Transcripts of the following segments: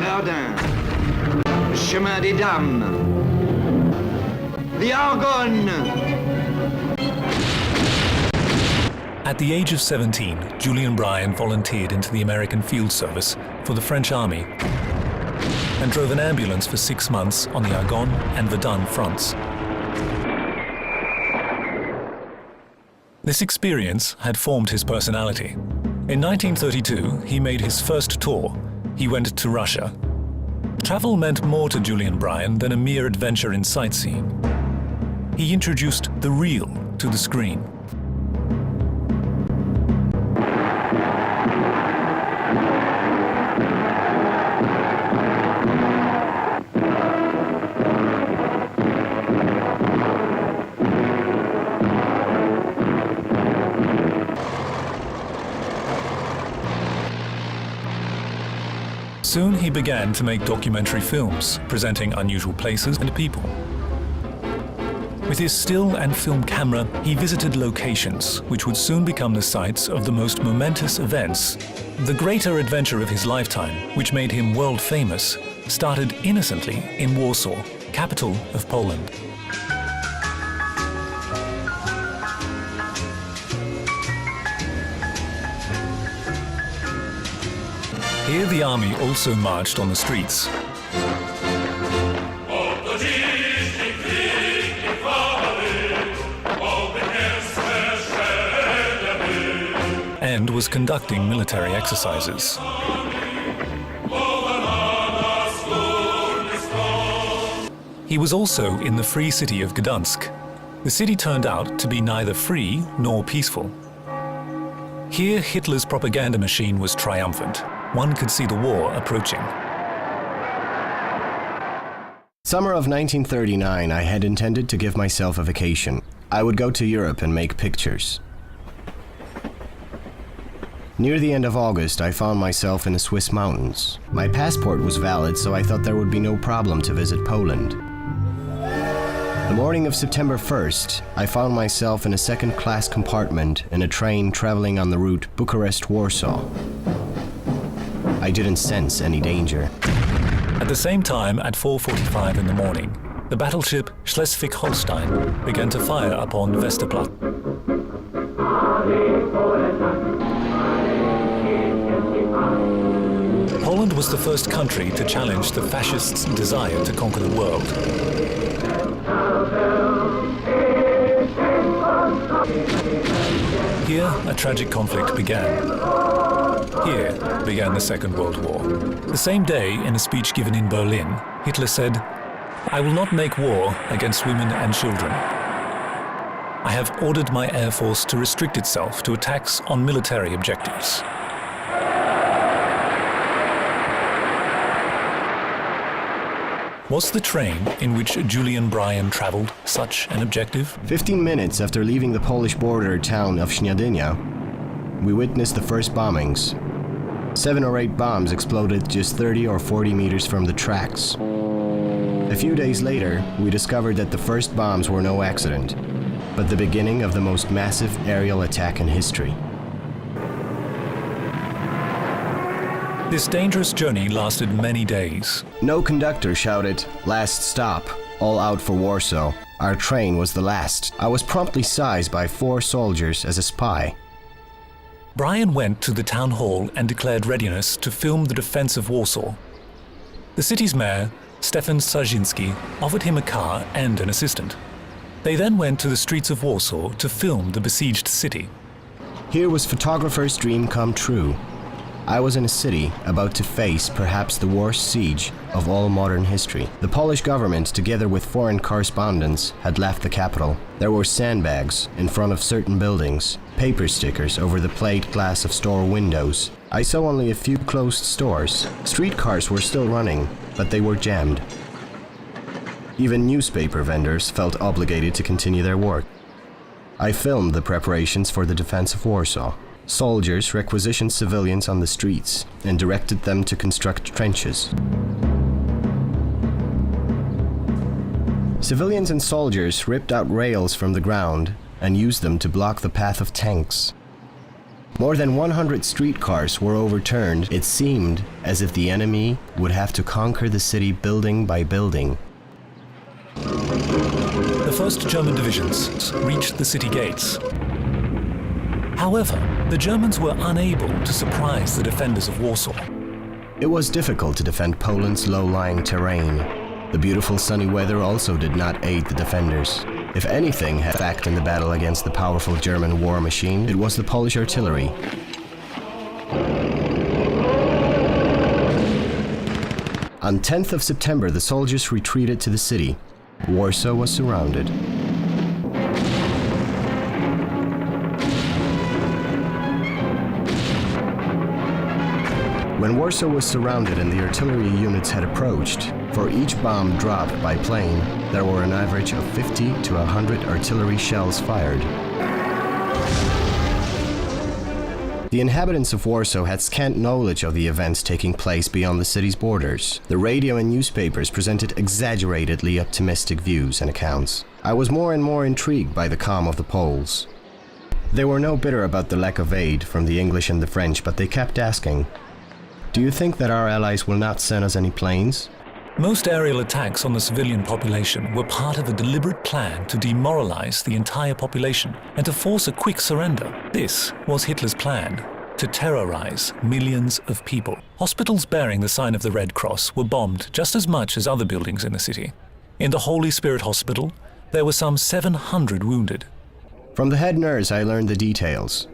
Verdun, chemin des Dames, the Argonne. At the age of 17, Julian Bryan volunteered into the American Field Service for the French Army and drove an ambulance for 6 months on the Argonne and Verdun fronts. This experience had formed his personality. In 1932, he made his first tour. He went to Russia. Travel meant more to Julian Bryan than a mere adventure in sightseeing. He introduced the real to the screen. Soon he began to make documentary films, presenting unusual places and people. With his still and film camera, he visited locations which would soon become the sites of the most momentous events. The greater adventure of his lifetime, which made him world famous, started innocently in Warsaw, capital of Poland. Here the army also marched on the streets. And was conducting military exercises. He was also in the free city of Gdansk. The city turned out to be neither free nor peaceful. Here Hitler's propaganda machine was triumphant. One could see the war approaching. Summer of 1939, I had intended to give myself a vacation. I would go to Europe and make pictures. Near the end of August, I found myself in the Swiss mountains. My passport was valid, so I thought there would be no problem to visit Poland. The morning of September 1st, I found myself in a second-class compartment in a train traveling on the route Bucharest-Warsaw. I didn't sense any danger. At the same time, at 4:45 in the morning, the battleship Schleswig-Holstein began to fire upon Westerplatte. Poland was the first country to challenge the fascists' desire to conquer the world. Here, a tragic conflict began. Here began the Second World War. The same day, in a speech given in Berlin, Hitler said, "I will not make war against women and children. I have ordered my Air Force to restrict itself to attacks on military objectives." Was the train in which Julian Bryan traveled such an objective? 15 minutes after leaving the Polish border town of Śniadynia, we witnessed the first bombings. 7 or 8 bombs exploded just 30 or 40 meters from the tracks. A few days later, we discovered that the first bombs were no accident, but the beginning of the most massive aerial attack in history. This dangerous journey lasted many days. No conductor shouted, "Last stop, all out for Warsaw." Our train was the last. I was promptly seized by 4 soldiers as a spy. Bryan went to the town hall and declared readiness to film the defense of Warsaw. The city's mayor, Stefan Sarzyński, offered him a car and an assistant. They then went to the streets of Warsaw to film the besieged city. Here was photographer's dream come true. I was in a city about to face perhaps the worst siege of all modern history. The Polish government, together with foreign correspondents, had left the capital. There were sandbags in front of certain buildings, paper stickers over the plate glass of store windows. I saw only a few closed stores. Streetcars were still running, but they were jammed. Even newspaper vendors felt obligated to continue their work. I filmed the preparations for the defense of Warsaw. Soldiers requisitioned civilians on the streets and directed them to construct trenches. Civilians and soldiers ripped out rails from the ground and used them to block the path of tanks. More than 100 streetcars were overturned. It seemed as if the enemy would have to conquer the city building by building. The first German divisions reached the city gates. However, the Germans were unable to surprise the defenders of Warsaw. It was difficult to defend Poland's low-lying terrain. The beautiful sunny weather also did not aid the defenders. If anything had backed in the battle against the powerful German war machine, it was the Polish artillery. On 10th of September, the soldiers retreated to the city. Warsaw was surrounded. When Warsaw was surrounded and the artillery units had approached, for each bomb dropped by plane, there were an average of 50 to 100 artillery shells fired. The inhabitants of Warsaw had scant knowledge of the events taking place beyond the city's borders. The radio and newspapers presented exaggeratedly optimistic views and accounts. I was more and more intrigued by the calm of the Poles. They were no bitter about the lack of aid from the English and the French, but they kept asking, "Do you think that our allies will not send us any planes?" Most aerial attacks on the civilian population were part of a deliberate plan to demoralize the entire population and to force a quick surrender. This was Hitler's plan, to terrorize millions of people. Hospitals bearing the sign of the Red Cross were bombed just as much as other buildings in the city. In the Holy Spirit Hospital, there were some 700 wounded. From the head nurse, I learned the details.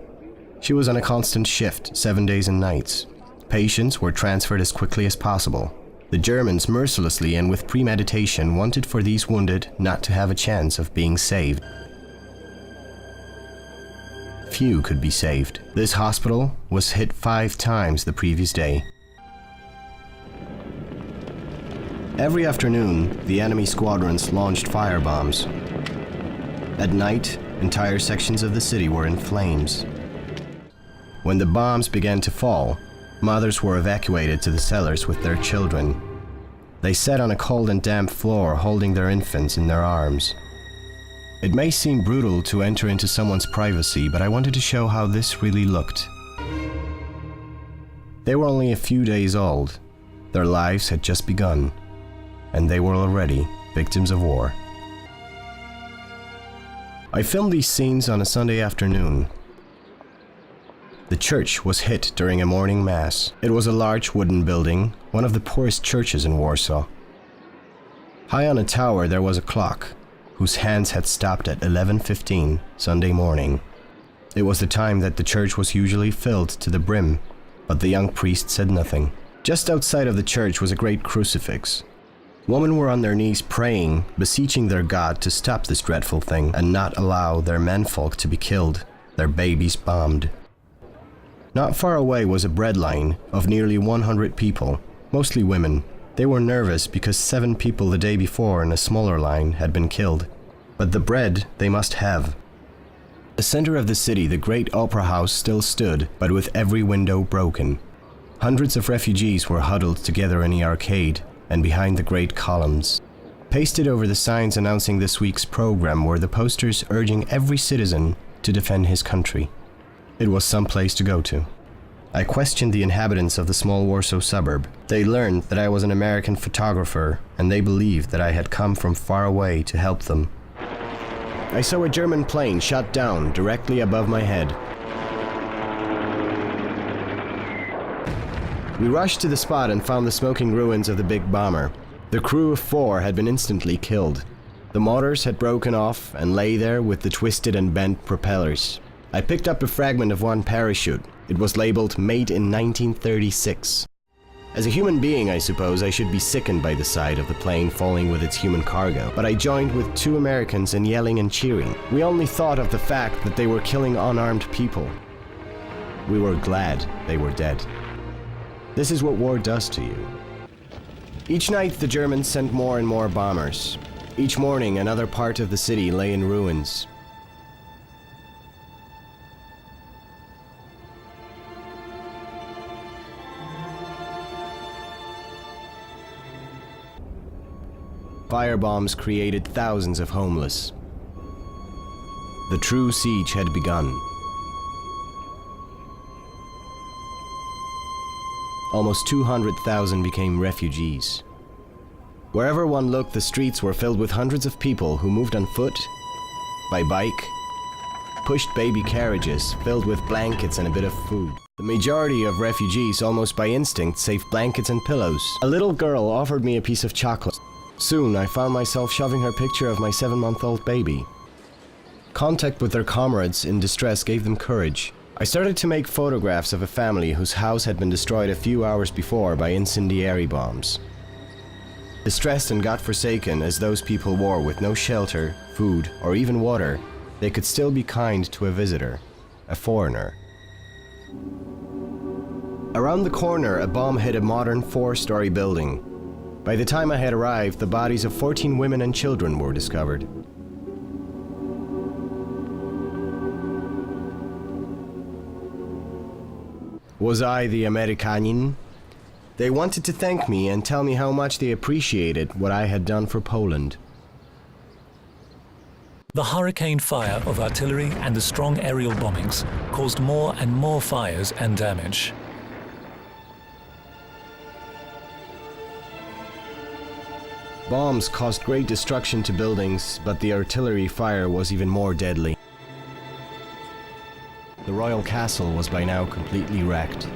She was on a constant shift, 7 days and nights. Patients were transferred as quickly as possible. The Germans mercilessly and with premeditation wanted for these wounded not to have a chance of being saved. Few could be saved. This hospital was hit 5 times the previous day. Every afternoon, the enemy squadrons launched firebombs. At night, entire sections of the city were in flames. When the bombs began to fall, mothers were evacuated to the cellars with their children. They sat on a cold and damp floor holding their infants in their arms. It may seem brutal to enter into someone's privacy, but I wanted to show how this really looked. They were only a few days old. Their lives had just begun, and they were already victims of war. I filmed these scenes on a Sunday afternoon. The church was hit during a morning mass. It was a large wooden building, one of the poorest churches in Warsaw. High on a tower there was a clock, whose hands had stopped at 11:15 Sunday morning. It was the time that the church was usually filled to the brim, but the young priest said nothing. Just outside of the church was a great crucifix. Women were on their knees praying, beseeching their God to stop this dreadful thing and not allow their menfolk to be killed, their babies bombed. Not far away was a bread line of nearly 100 people, mostly women. They were nervous because 7 people the day before in a smaller line had been killed. But the bread they must have. The center of the city, the great opera house still stood, but with every window broken. Hundreds of refugees were huddled together in the arcade and behind the great columns. Pasted over the signs announcing this week's program were the posters urging every citizen to defend his country. It was some place to go to. I questioned the inhabitants of the small Warsaw suburb. They learned that I was an American photographer, and they believed that I had come from far away to help them. I saw a German plane shot down directly above my head. We rushed to the spot and found the smoking ruins of the big bomber. The crew of 4 had been instantly killed. The motors had broken off and lay there with the twisted and bent propellers. I picked up a fragment of one parachute. It was labeled "Made in 1936. As a human being, I suppose I should be sickened by the sight of the plane falling with its human cargo, but I joined with 2 Americans in yelling and cheering. We only thought of the fact that they were killing unarmed people. We were glad they were dead. This is what war does to you. Each night the Germans sent more and more bombers. Each morning another part of the city lay in ruins. Firebombs created thousands of homeless. The true siege had begun. almost 200,000 became refugees. Wherever one looked, the streets were filled with hundreds of people who moved on foot, by bike, pushed baby carriages filled with blankets and a bit of food. The majority of refugees, almost by instinct, saved blankets and pillows. A little girl offered me a piece of chocolate. Soon, I found myself shoving her picture of my 7-month-old baby. Contact with their comrades in distress gave them courage. I started to make photographs of a family whose house had been destroyed a few hours before by incendiary bombs. Distressed and godforsaken as those people were, with no shelter, food, or even water, they could still be kind to a visitor, a foreigner. Around the corner, a bomb hit a modern 4-story building. By the time I had arrived, the bodies of 14 women and children were discovered. Was I the Amerikanin? They wanted to thank me and tell me how much they appreciated what I had done for Poland. The hurricane fire of artillery and the strong aerial bombings caused more and more fires and damage. Bombs caused great destruction to buildings, but the artillery fire was even more deadly. The royal castle was by now completely wrecked.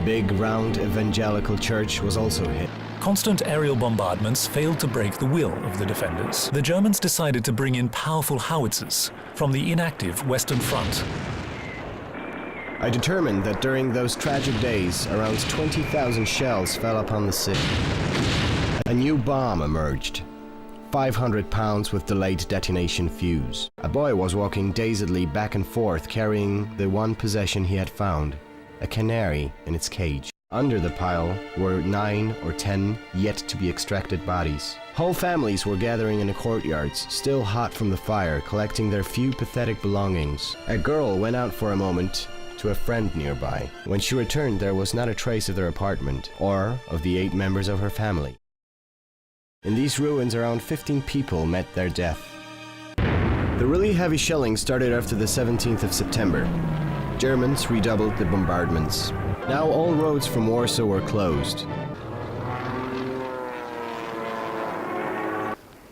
Big, round evangelical church was also hit. Constant aerial bombardments failed to break the will of the defenders. The Germans decided to bring in powerful howitzers from the inactive Western Front. I determined that during those tragic days, around 20,000 shells fell upon the city. A new bomb emerged. 500 pounds with delayed detonation fuse. A boy was walking dazedly back and forth carrying the one possession he had found, a canary in its cage. Under the pile were 9 or 10 yet to be extracted bodies. Whole families were gathering in the courtyards, still hot from the fire, collecting their few pathetic belongings. A girl went out for a moment to a friend nearby. When she returned, there was not a trace of their apartment or of the 8 members of her family. In these ruins, around 15 people met their death. The really heavy shelling started after the 17th of September. Germans redoubled the bombardments. Now all roads from Warsaw were closed.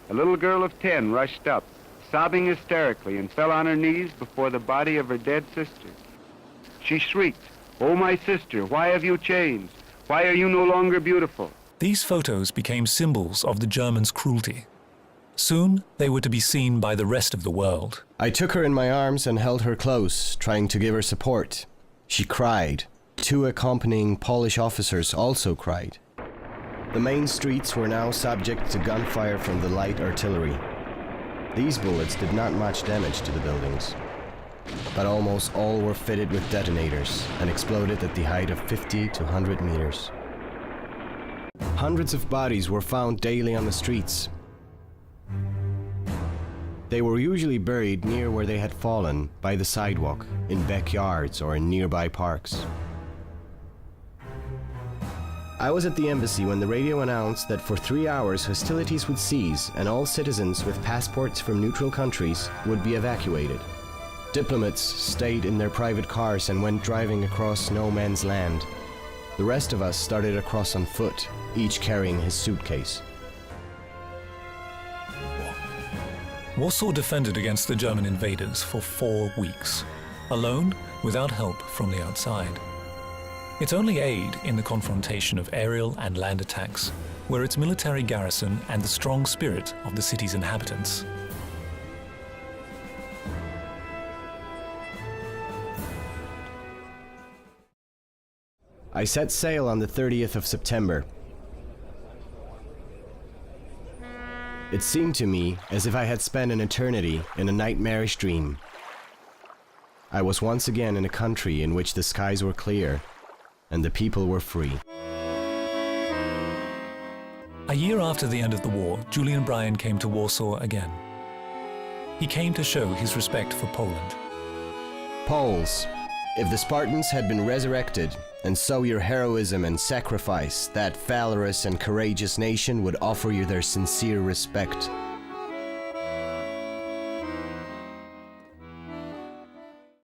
A little girl of 10 rushed up, sobbing hysterically, and fell on her knees before the body of her dead sister. She shrieked, "Oh, my sister, why have you changed? Why are you no longer beautiful?" These photos became symbols of the Germans' cruelty. Soon, they were to be seen by the rest of the world. I took her in my arms and held her close, trying to give her support. She cried. 2 accompanying Polish officers also cried. The main streets were now subject to gunfire from the light artillery. These bullets did not much damage to the buildings, but almost all were fitted with detonators and exploded at the height of 50 to 100 meters. Hundreds of bodies were found daily on the streets. They were usually buried near where they had fallen, by the sidewalk, in backyards or in nearby parks. I was at the embassy when the radio announced that for 3 hours hostilities would cease and all citizens with passports from neutral countries would be evacuated. Diplomats stayed in their private cars and went driving across no man's land. The rest of us started across on foot, each carrying his suitcase. Warsaw defended against the German invaders for 4 weeks, alone, without help from the outside. Its only aid in the confrontation of aerial and land attacks were its military garrison and the strong spirit of the city's inhabitants. I set sail on the 30th of September. It seemed to me as if I had spent an eternity in a nightmarish dream. I was once again in a country in which the skies were clear and the people were free. A year after the end of the war, Julian Bryan came to Warsaw again. He came to show his respect for Poland. Poles, if the Spartans had been resurrected, and so your heroism and sacrifice, that valorous and courageous nation would offer you their sincere respect.